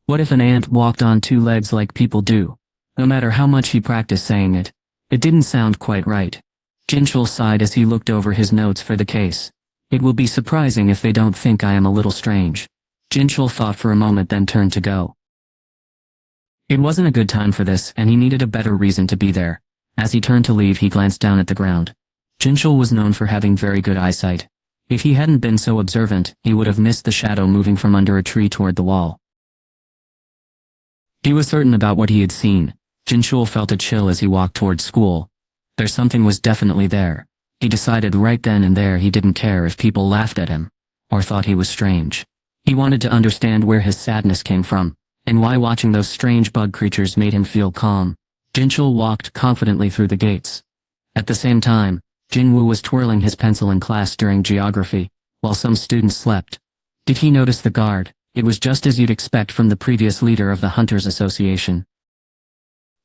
What if an ant walked on two legs like people do? No matter how much he practiced saying it, it didn't sound quite right. Jinchul sighed as he looked over his notes for the case. It will be surprising if they don't think I am a little strange. Jinchul thought for a moment, then turned to go. It wasn't a good time for this, and he needed a better reason to be there. As he turned to leave, he glanced down at the ground. Jinchul was known for having very good eyesight. If he hadn't been so observant, he would have missed the shadow moving from under a tree toward the wall. He was certain about what he had seen. Jinchul felt a chill as he walked towards school. Something was definitely there. He decided right then and there he didn't care if people laughed at him, or thought he was strange. He wanted to understand where his sadness came from, and why watching those strange bug creatures made him feel calm. Jinchul walked confidently through the gates. At the same time, Jinwoo was twirling his pencil in class during geography, while some students slept. Did he notice the guard? It was just as you'd expect from the previous leader of the Hunters Association.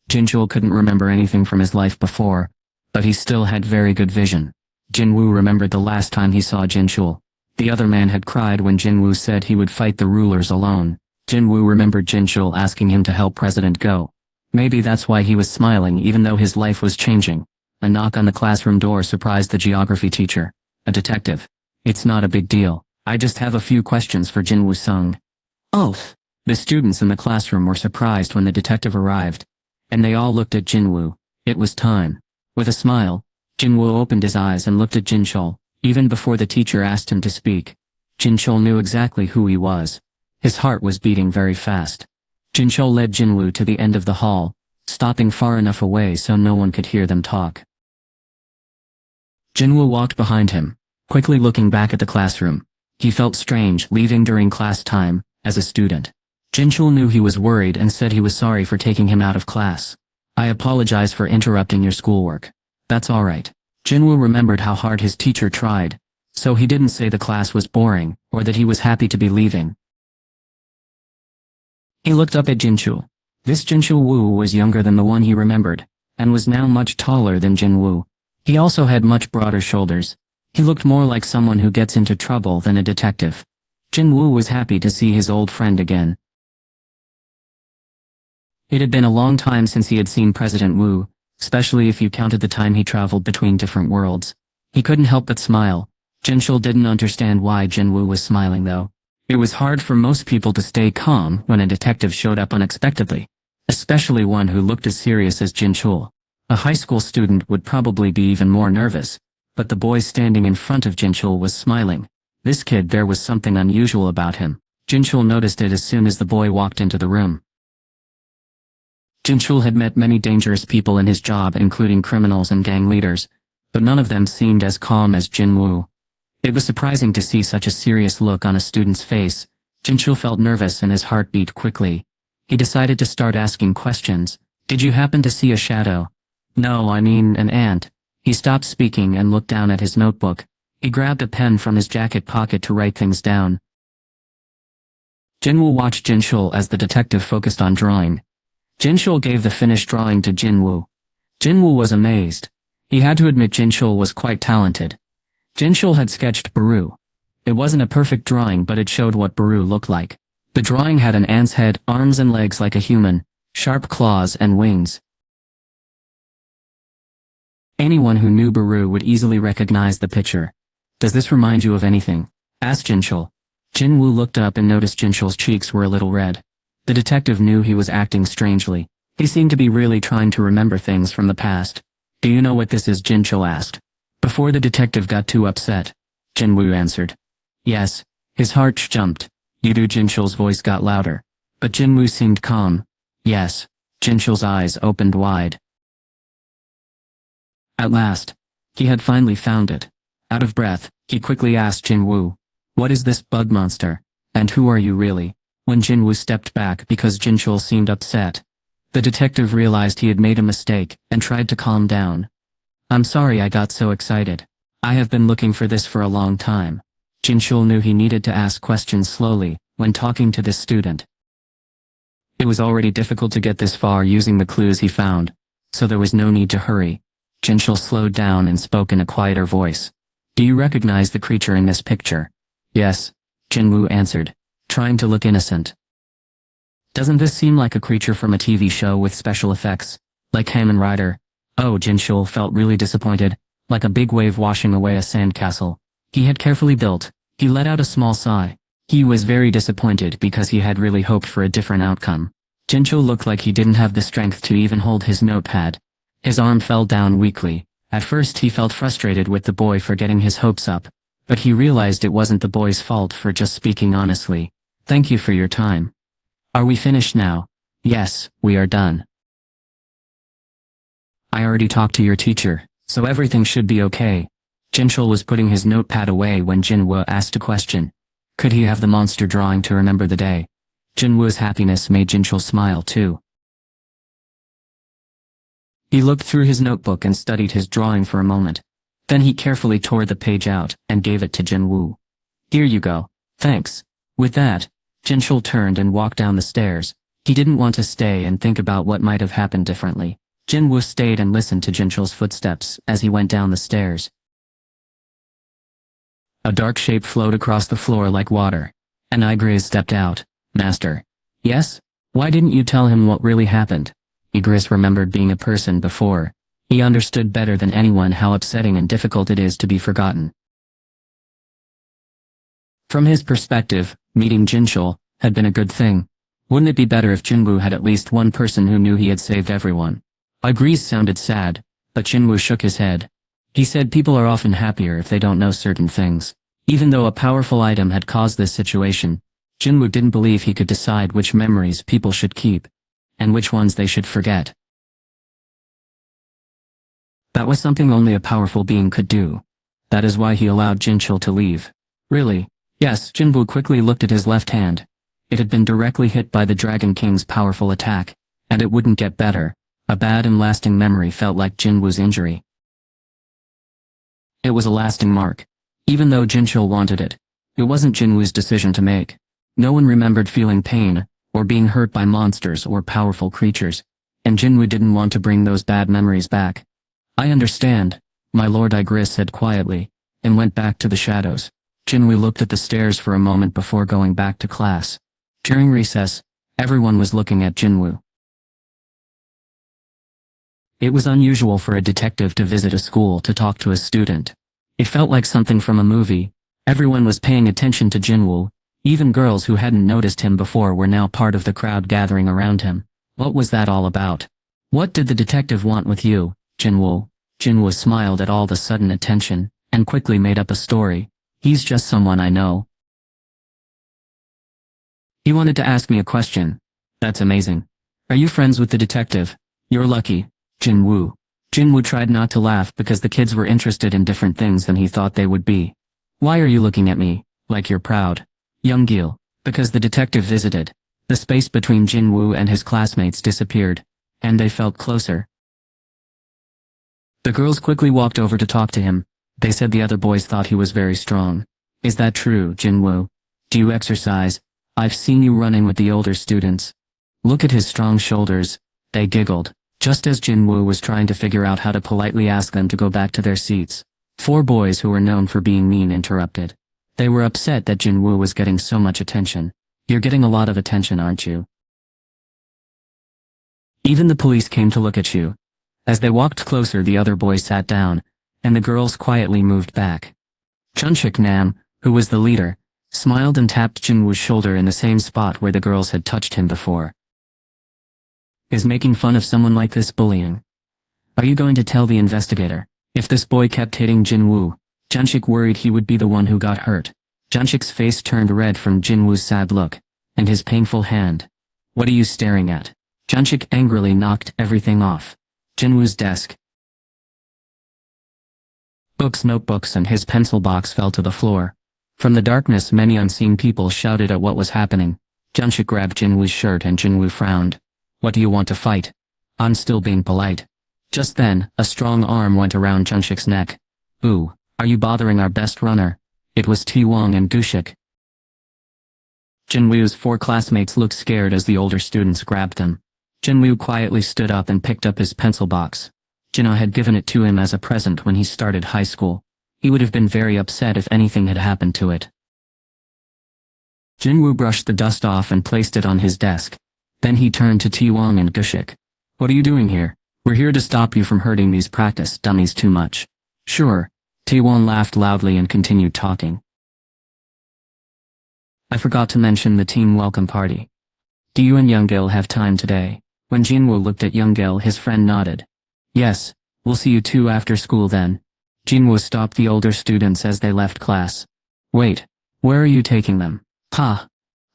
Jinchul couldn't remember anything from his life before, but he still had very good vision. Jinwoo remembered the last time he saw Jinchul. The other man had cried when Jinwoo said he would fight the rulers alone. Jinwoo remembered Jinchul asking him to help President Go. Maybe that's why he was smiling even though his life was changing. A knock on the classroom door surprised the geography teacher. A detective. It's not a big deal. I just have a few questions for Jinwoo-sung. Oh. The students in the classroom were surprised when the detective arrived, and they all looked at Jinwoo. It was time. With a smile, Jinwoo opened his eyes and looked at Jinchul. Even before the teacher asked him to speak, Jinchul knew exactly who he was. His heart was beating very fast. Jinchul led Jinwoo to the end of the hall, stopping far enough away so no one could hear them talk. Jinwoo walked behind him, quickly looking back at the classroom. He felt strange leaving during class time, as a student. Jinchul knew he was worried and said he was sorry for taking him out of class. I apologize for interrupting your schoolwork. That's alright. Jinwoo remembered how hard his teacher tried, so he didn't say the class was boring, or that he was happy to be leaving. He looked up at Jinchul. This Jinchul Woo was younger than the one he remembered, and was now much taller than Jinwoo. He also had much broader shoulders. He looked more like someone who gets into trouble than a detective. Jinwoo was happy to see his old friend again. It had been a long time since he had seen President Wu, especially if you counted the time he traveled between different worlds. He couldn't help but smile. Jinchul didn't understand why Jinwoo was smiling though. It was hard for most people to stay calm when a detective showed up unexpectedly, especially one who looked as serious as Jinchul. A high school student would probably be even more nervous, but the boy standing in front of Jinchul was smiling. This kid, there was something unusual about him. Jinchul noticed it as soon as the boy walked into the room. Jinchul had met many dangerous people in his job, including criminals and gang leaders, but none of them seemed as calm as Jinwoo. It was surprising to see such a serious look on a student's face. Jinchul felt nervous and his heart beat quickly. He decided to start asking questions. Did you happen to see a shadow? No, I mean an ant. He stopped speaking and looked down at his notebook. He grabbed a pen from his jacket pocket to write things down. Jinwoo watched Jinchul as the detective focused on drawing. Jinchul gave the finished drawing to Jinwoo. Jinwoo was amazed. He had to admit Jinchul was quite talented. Jinchul had sketched Baru. It wasn't a perfect drawing, but it showed what Baru looked like. The drawing had an ant's head, arms and legs like a human, sharp claws and wings. Anyone who knew Baru would easily recognize the picture. Does this remind you of anything? Asked Jinchul. Jinwoo looked up and noticed Jinchul's cheeks were a little red. The detective knew he was acting strangely. He seemed to be really trying to remember things from the past. Do you know what this is? Jinchul asked. Before the detective got too upset, Jinwoo answered. Yes. His heart jumped. You do? Jinchul's voice got louder. But Jinwoo seemed calm. Yes. Jinchul's eyes opened wide. At last, he had finally found it. Out of breath, he quickly asked Jinwoo, what is this bug monster? And who are you really? When Jinwoo stepped back because Jinchul seemed upset, the detective realized he had made a mistake and tried to calm down. I'm sorry I got so excited. I have been looking for this for a long time. Jinchul knew he needed to ask questions slowly when talking to this student. It was already difficult to get this far using the clues he found, so there was no need to hurry. Jinchul slowed down and spoke in a quieter voice. Do you recognize the creature in this picture? Yes, Jinwoo answered, trying to look innocent. Doesn't this seem like a creature from a TV show with special effects? Like Kamen Rider? Oh, Jinchul felt really disappointed, like a big wave washing away a sandcastle he had carefully built. He let out a small sigh. He was very disappointed because he had really hoped for a different outcome. Jinchul looked like he didn't have the strength to even hold his notepad. His arm fell down weakly. At first he felt frustrated with the boy for getting his hopes up, but he realized it wasn't the boy's fault for just speaking honestly. Thank you for your time. Are we finished now? Yes, we are done. I already talked to your teacher, so everything should be okay. Jinchul was putting his notepad away when Jinwoo asked a question. Could he have the monster drawing to remember the day? Jinwoo's happiness made Jinchul smile too. He looked through his notebook and studied his drawing for a moment. Then he carefully tore the page out and gave it to Jinwoo. Here you go. Thanks. With that, Jinchul turned and walked down the stairs. He didn't want to stay and think about what might have happened differently. Jinwoo stayed and listened to Jinchul's footsteps as he went down the stairs. A dark shape flowed across the floor like water. An Igris stepped out. Master. Yes? Why didn't you tell him what really happened? Igris remembered being a person before. He understood better than anyone how upsetting and difficult it is to be forgotten. From his perspective, meeting Jinchul had been a good thing. Wouldn't it be better if Jinwoo had at least one person who knew he had saved everyone? Igris sounded sad, but Jinwoo shook his head. He said people are often happier if they don't know certain things. Even though a powerful item had caused this situation, Jinwoo didn't believe he could decide which memories people should keep, and which ones they should forget. That was something only a powerful being could do. That is why he allowed Jinchul to leave. Really? Yes, Jinwoo quickly looked at his left hand. It had been directly hit by the Dragon King's powerful attack, and it wouldn't get better. A bad and lasting memory felt like Jinwoo's injury. It was a lasting mark. Even though Jinchul wanted it, it wasn't Jinwoo's decision to make. No one remembered feeling pain, or being hurt by monsters or powerful creatures, and Jinwoo didn't want to bring those bad memories back. I understand, my lord, Igris said quietly, and went back to the shadows. Jinwoo looked at the stairs for a moment before going back to class. During recess, everyone was looking at Jinwoo. It was unusual for a detective to visit a school to talk to a student. It felt like something from a movie. Everyone was paying attention to Jinwoo. Even girls who hadn't noticed him before were now part of the crowd gathering around him. What was that all about? What did the detective want with you, Jinwoo? Jinwoo smiled at all the sudden attention, and quickly made up a story. He's just someone I know. He wanted to ask me a question. That's amazing. Are you friends with the detective? You're lucky. Jinwoo. Jinwoo tried not to laugh because the kids were interested in different things than he thought they would be. Why are you looking at me, like you're proud? Younggil. Because the detective visited. The space between Jinwoo and his classmates disappeared, and they felt closer. The girls quickly walked over to talk to him. They said the other boys thought he was very strong. Is that true, Jinwoo? Do you exercise? I've seen you running with the older students. Look at his strong shoulders. They giggled, just as Jinwoo was trying to figure out how to politely ask them to go back to their seats. 4 boys who were known for being mean interrupted. They were upset that Jinwoo was getting so much attention. You're getting a lot of attention, aren't you? Even the police came to look at you. As they walked closer, the other boys sat down, and the girls quietly moved back. Chunchik Nam, who was the leader, smiled and tapped Jinwoo's shoulder in the same spot where the girls had touched him before. Is making fun of someone like this bullying? Are you going to tell the investigator? If this boy kept hitting Jinwoo, Chunchik worried he would be the one who got hurt. Chunchik's face turned red from Jinwoo's sad look, and his painful hand. What are you staring at? Chunchik angrily knocked everything off. Jinwoo's desk, books, notebooks, and his pencil box fell to the floor. From the darkness, many unseen people shouted at what was happening. Chunchik grabbed Jinwoo's shirt and Jinwoo frowned. What do you want to fight? I'm still being polite. Just then, a strong arm went around Chunchik's neck. Ooh, are you bothering our best runner? It was T-Wong and Gushik. Jinwoo's 4 classmates looked scared as the older students grabbed them. Jinwoo quietly stood up and picked up his pencil box. Jinna had given it to him as a present when he started high school. He would have been very upset if anything had happened to it. Jinwoo brushed the dust off and placed it on his desk. Then he turned to Tiwong and Gushik. What are you doing here? We're here to stop you from hurting these practice dummies too much. Sure. Tiwong laughed loudly and continued talking. I forgot to mention the team welcome party. Do you and Younggil have time today? When Jinwoo looked at Younggil, his friend nodded. Yes, we'll see you two after school then. Jinwoo stopped the older students as they left class. Wait, where are you taking them? Ha.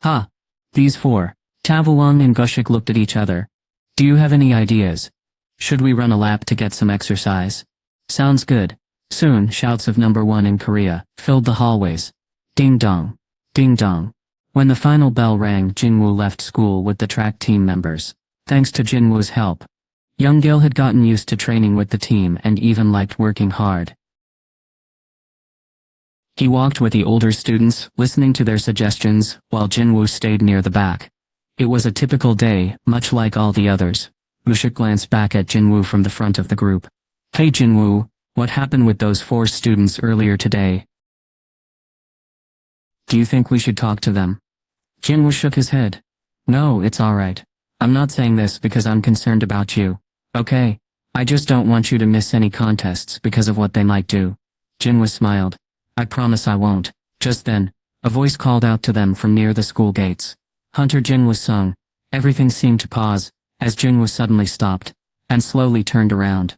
Ha. These four. Taewon and Gushik looked at each other. Do you have any ideas? Should we run a lap to get some exercise? Sounds good. Soon, shouts of number one in Korea filled the hallways. Ding dong. Ding dong. When the final bell rang, Jinwoo left school with the track team members. Thanks to Jinwoo's help, Younggil had gotten used to training with the team and even liked working hard. He walked with the older students, listening to their suggestions, while Jinwoo stayed near the back. It was a typical day, much like all the others. Gushik glanced back at Jinwoo from the front of the group. Hey Jinwoo, what happened with those four students earlier today? Do you think we should talk to them? Jinwoo shook his head. No, it's alright. I'm not saying this because I'm concerned about you. Okay? I just don't want you to miss any contests because of what they might do. Jinwoo smiled. I promise I won't. Just then, a voice called out to them from near the school gates. Hunter Jinwoo sung. Everything seemed to pause, as Jinwoo suddenly stopped, and slowly turned around.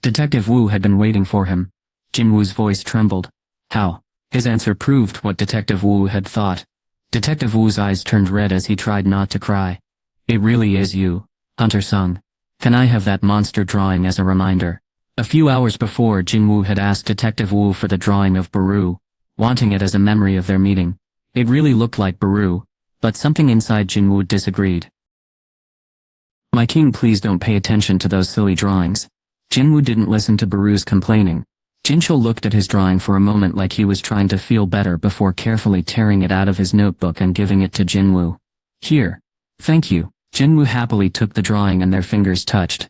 Detective Wu had been waiting for him. Jinwoo's voice trembled. How? His answer proved what Detective Wu had thought. Detective Wu's eyes turned red as he tried not to cry. It really is you, Hunter sung. Can I have that monster drawing as a reminder? A few hours before, Jinwoo had asked Detective Wu for the drawing of Baru, wanting it as a memory of their meeting. It really looked like Baru, but something inside Jinwoo disagreed. My king, please don't pay attention to those silly drawings. Jinwoo didn't listen to Baru's complaining. Jinchul looked at his drawing for a moment like he was trying to feel better before carefully tearing it out of his notebook and giving it to Jinwoo. Here. Thank you. Jinwoo happily took the drawing and their fingers touched.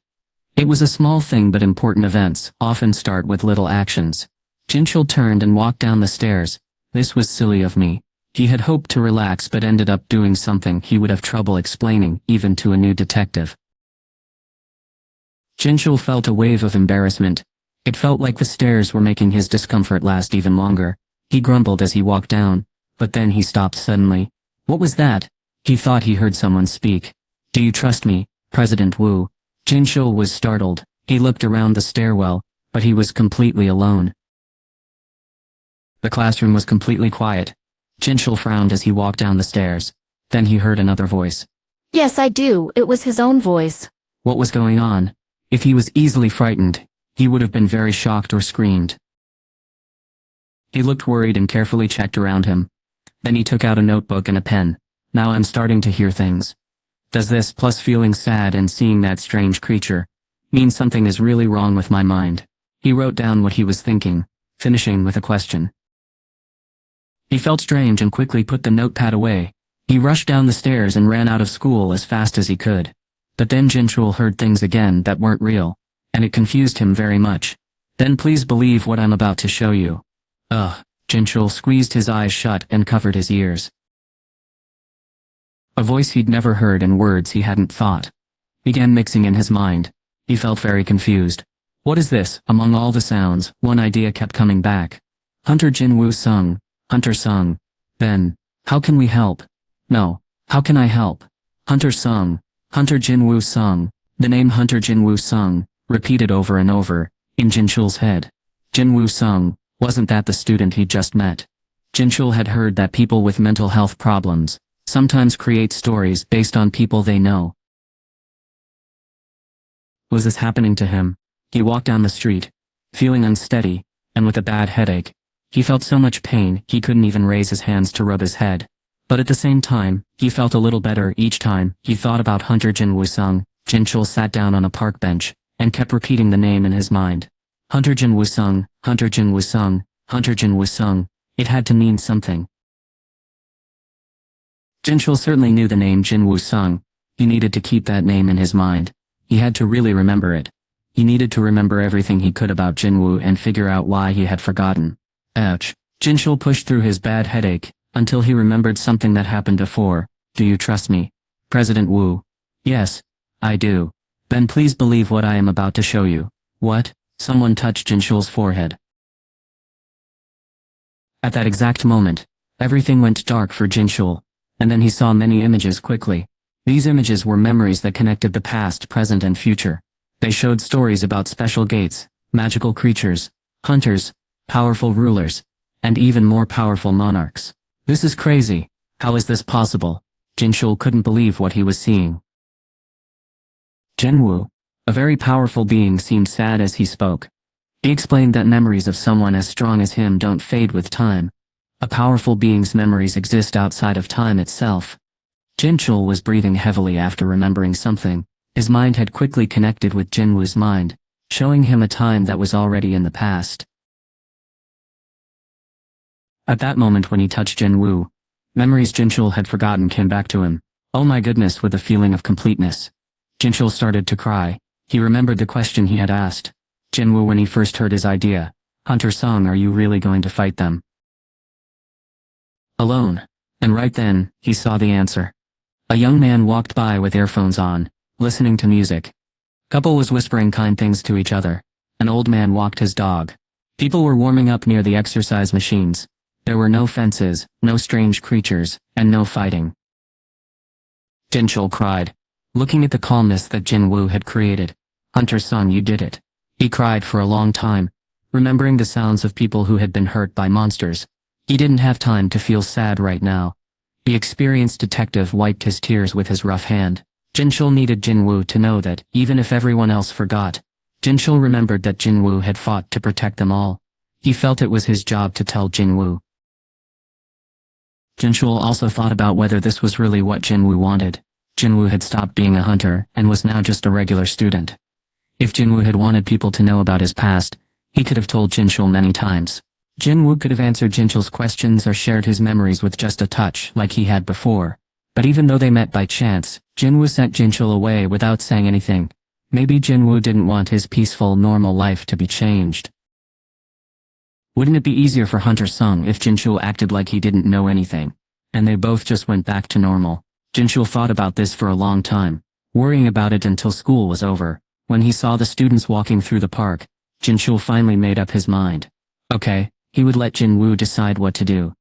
It was a small thing, but important events often start with little actions. Jinchul turned and walked down the stairs. This was silly of me. He had hoped to relax but ended up doing something he would have trouble explaining even to a new detective. Jinchul felt a wave of embarrassment. It felt like the stairs were making his discomfort last even longer. He grumbled as he walked down, but then he stopped suddenly. What was that? He thought he heard someone speak. Do you trust me, President Wu? Jinchul was startled. He looked around the stairwell, but he was completely alone. The classroom was completely quiet. Jinchul frowned as he walked down the stairs. Then he heard another voice. Yes, I do. It was his own voice. What was going on? If he was easily frightened, he would have been very shocked or screamed. He looked worried and carefully checked around him. Then he took out a notebook and a pen. Now I'm starting to hear things. Does this, plus feeling sad and seeing that strange creature, mean something is really wrong with my mind? He wrote down what he was thinking, finishing with a question. He felt strange and quickly put the notepad away. He rushed down the stairs and ran out of school as fast as he could. But then Jinchul heard things again that weren't real, and it confused him very much. Then please believe what I'm about to show you. Ugh, Jinchul squeezed his eyes shut and covered his ears. A voice he'd never heard and words he hadn't thought began mixing in his mind. He felt very confused. What is this? Among all the sounds, one idea kept coming back. Hunter Jinwoo sung. Hunter sung. Then, how can we help? No, how can I help? Hunter sung. Hunter Jinwoo sung. The name Hunter Jinwoo sung, repeated over and over, in Jinchul's head. Jinwoo sung, wasn't that the student he'd just met? Jinchul had heard that people with mental health problems sometimes create stories based on people they know. Was this happening to him? He walked down the street, feeling unsteady, and with a bad headache. He felt so much pain he couldn't even raise his hands to rub his head. But at the same time, he felt a little better each time he thought about Hunter Jinwoo sung. Jinchul sat down on a park bench, and kept repeating the name in his mind. Hunter Jinwoo sung, Hunter Jinwoo sung, Hunter Jinwoo sung. It had to mean something. Jinchul certainly knew the name Jinwoo sung. He needed to keep that name in his mind. He had to really remember it. He needed to remember everything he could about Jinwoo and figure out why he had forgotten. Ouch. Jinchul pushed through his bad headache, until he remembered something that happened before. Do you trust me, President Wu? Yes, I do. Then please believe what I am about to show you. What? Someone touched Jinshul's forehead. At that exact moment, everything went dark for Jinshul, and then he saw many images quickly. These images were memories that connected the past, present and future. They showed stories about special gates, magical creatures, hunters, powerful rulers, and even more powerful monarchs. This is crazy. How is this possible? Jinshul couldn't believe what he was seeing. Jinwu, a very powerful being, seemed sad as he spoke. He explained that memories of someone as strong as him don't fade with time. A powerful being's memories exist outside of time itself. Jinshul was breathing heavily after remembering something. His mind had quickly connected with Jinwu's mind, showing him a time that was already in the past. At that moment when he touched Jinwu, memories Jinshul had forgotten came back to him. Oh my goodness, with a feeling of completeness. Jinshul started to cry. He remembered the question he had asked Jinwu when he first heard his idea. Hunter Sung, are you really going to fight them alone? And right then, he saw the answer. A young man walked by with earphones on, listening to music. Couple was whispering kind things to each other. An old man walked his dog. People were warming up near the exercise machines. There were no fences, no strange creatures, and no fighting. Jinshul cried, looking at the calmness that Jinwu had created. Hunter Sung, you did it. He cried for a long time, remembering the sounds of people who had been hurt by monsters. He didn't have time to feel sad right now. The experienced detective wiped his tears with his rough hand. Jinshul needed Jinwu to know that, even if everyone else forgot, Jinshul remembered that Jinwu had fought to protect them all. He felt it was his job to tell Jinwu. Jinshul also thought about whether this was really what Jinwu wanted. Jinwu had stopped being a hunter and was now just a regular student. If Jinwu had wanted people to know about his past, he could have told Jinshul many times. Jinwu could have answered Jinshul's questions or shared his memories with just a touch like he had before. But even though they met by chance, Jinwu sent Jinshul away without saying anything. Maybe Jinwu didn't want his peaceful, normal life to be changed. Wouldn't it be easier for Hunter Sung if Jinshul acted like he didn't know anything, and they both just went back to normal? Jinshul thought about this for a long time, worrying about it until school was over. When he saw the students walking through the park, Jinshul finally made up his mind. Okay, he would let Jinwu decide what to do.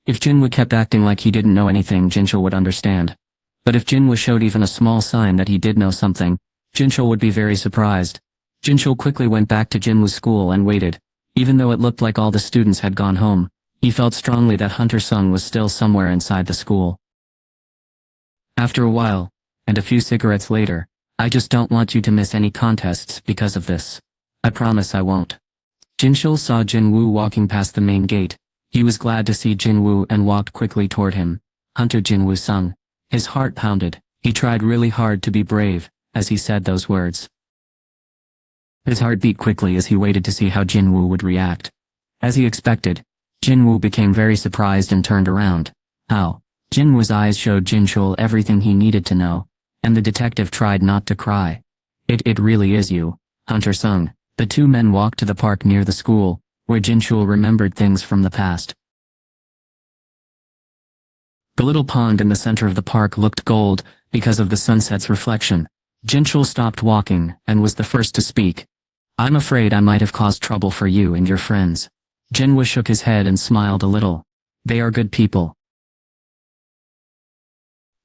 If Jinwu kept acting like he didn't know anything, Jinshul would understand. But if Jinwu showed even a small sign that he did know something, Jinshul would be very surprised. Jinshul quickly went back to Jinwu's school and waited. Even though it looked like all the students had gone home, he felt strongly that Hunter Sung was still somewhere inside the school. After a while, and a few cigarettes later, I just don't want you to miss any contests because of this. I promise I won't. Jinshul saw Jinwu walking past the main gate. He was glad to see Jinwu and walked quickly toward him. Hunter Jinwu Sung. His heart pounded. He tried really hard to be brave, as he said those words. His heart beat quickly as he waited to see how Jinwu would react. As he expected, Jinwu became very surprised and turned around. How? Jinwu's eyes showed Jinshul everything he needed to know, and the detective tried not to cry. It really is you, Hunter Sung. The two men walked to the park near the school, where Jinshul remembered things from the past. The little pond in the center of the park looked gold because of the sunset's reflection. Jinshul stopped walking and was the first to speak. I'm afraid I might have caused trouble for you and your friends. Jinwu shook his head and smiled a little. They are good people.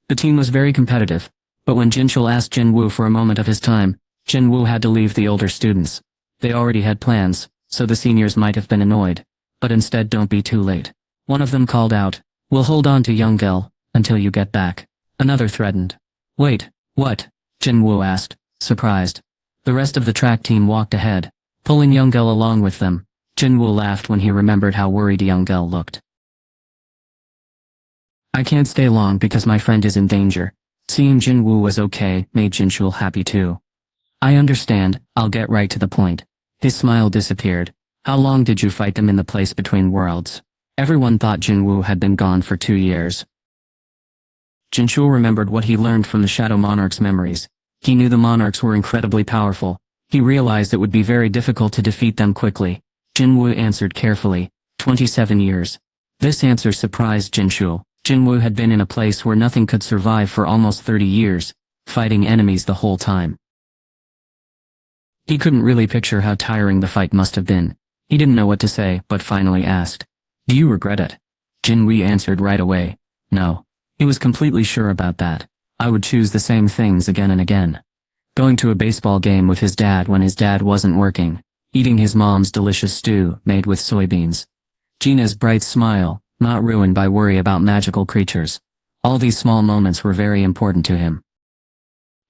The team was very competitive, but when Jinshul asked Jinwu for a moment of his time, Jinwu had to leave the older students. They already had plans, so the seniors might have been annoyed. But instead, don't be too late. One of them called out, we'll hold on to young girl until you get back. Another threatened. Wait, what? Jinwu asked, surprised. The rest of the track team walked ahead, pulling young girl along with them. Jinwu laughed when he remembered how worried young girl looked. I can't stay long because my friend is in danger. Seeing Jinwu was okay made Jinshul happy too. I understand, I'll get right to the point. His smile disappeared. How long did you fight them in the place between worlds? Everyone thought Jinwu had been gone for 2 years. Jinshul remembered what he learned from the Shadow Monarch's memories. He knew the monarchs were incredibly powerful. He realized it would be very difficult to defeat them quickly. Jinwu answered carefully, 27 years. This answer surprised Jinchul. Jinwoo had been in a place where nothing could survive for almost 30 years, fighting enemies the whole time. He couldn't really picture how tiring the fight must have been. He didn't know what to say, but finally asked, "Do you regret it?" Jinwoo answered right away, "No." He was completely sure about that. "I would choose the same things again and again. Going to a baseball game with his dad when his dad wasn't working, eating his mom's delicious stew made with soybeans." Gina's bright smile, not ruined by worry about magical creatures. All these small moments were very important to him.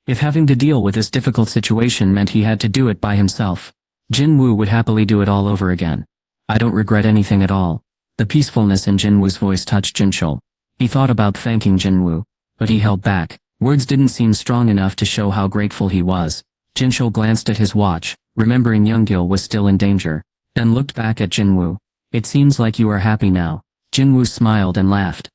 If having to deal with this difficult situation meant he had to do it by himself, Jinwoo would happily do it all over again. "I don't regret anything at all." The peacefulness in Jinwoo's voice touched Jinchul. He thought about thanking Jinwoo, but he held back. Words didn't seem strong enough to show how grateful he was. Jinchul glanced at his watch, remembering Younggil was still in danger, then looked back at Jinwoo. "It seems like you are happy now." Jinwoo smiled and laughed.